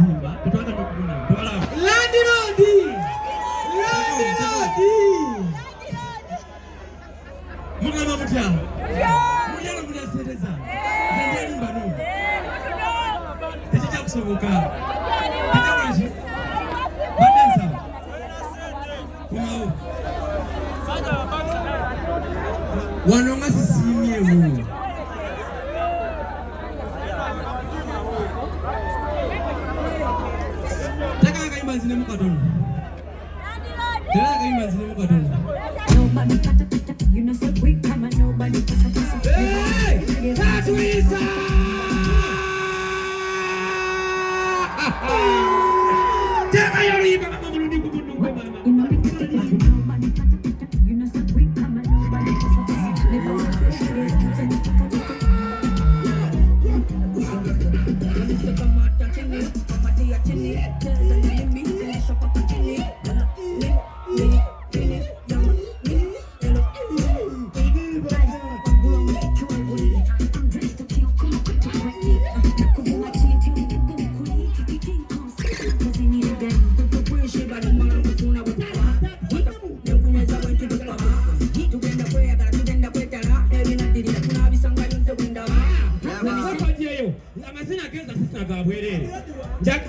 kuzimba tutaka tukubona dola landlord mugamba mutya mujana kudasezeza zendeni mbano tekijja kusoboka tekijja badenza kumao wano nga sisimyewo Zine mukadon. Tera kaimba zine mukadon. Nobody kata you know say we come and nobody pasa. Hey! Tatuisa! Tera yori baba mabuludi kubundu kwa mama. Nobody kata you know say we come and nobody pasa.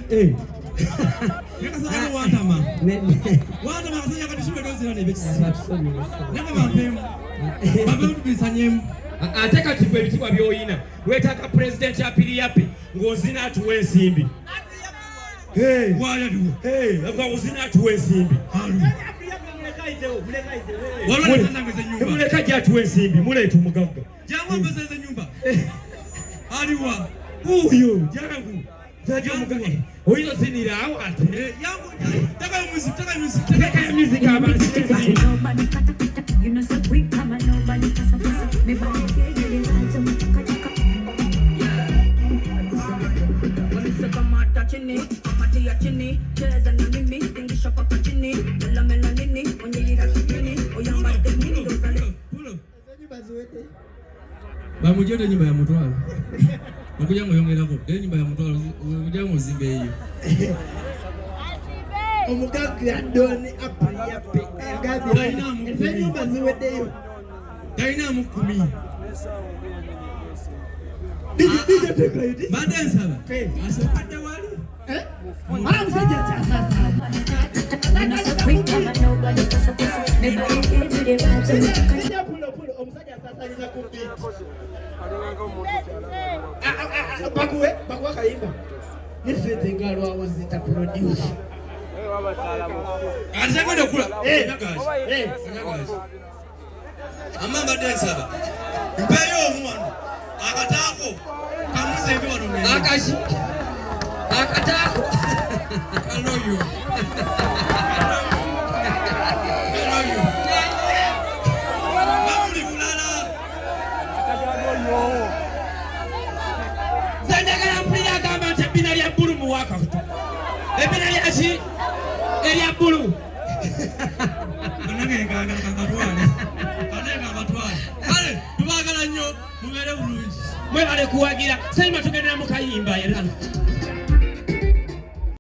Hey. Yakasana wantama. Wantama kasanya kadishwe dozi na nebeti. Nakama mpemu. Babemu tubisanyemu. Ateka tipwe bitibwa byoyina. Wetaka president yapiri yapi. Ngozina atuwe ensimbi. Hey, wala duwe. Hey, ngozina atuwe ensimbi. Halu. Wala sanangeze nyumba. Muleka jya atuwe ensimbi. Muletu mugagga. Jangu mbeseze nyumba. Aliwa. Uyo, jangu. Jajo mugaga. Oyizo sinira awate. Yangu taka music abansi. Nobody kata you know say we come and nobody pasa. Me ba ngeke nza mutaka. Wamisa kama tachini, amati ya chini, cheza na mimi, tingisha paka chini, mela mela nini, onyelira chini, oyamba temini dozale. Pulo. Ba mujote nyumba ya mtu wao. Nakuja ngoyongera ko. Nyumba ya mtu wao kuja ngozimbe hiyo. Omugaga ndoni apali yape. Ngabi dainamu. Nyumba ziwedeyo. Dainamu 10. Dije teka yidi. Badensa ba. Asopate wali. Mara msaje cha sasa. Pulo omsaje sasa niza kumbi. Bakuwe kaimba. Nisete ngalo awo zita produce. Anzakwenda kula. Nagazi. Amamba densa ba. Mpeyo omwana. Akatako. Kamuze ndi wano ne. Akashi. Akatako. I know you. Mamuli kulala. Zendagala mpira kama tabina ya bulu muwaka. Ebina ya shi. Elia bulu. Anenge nganga kangatwane. Ale, tubagala nnyo mubere bulungi. Mwe bale kuwagira. Sema tugenda mu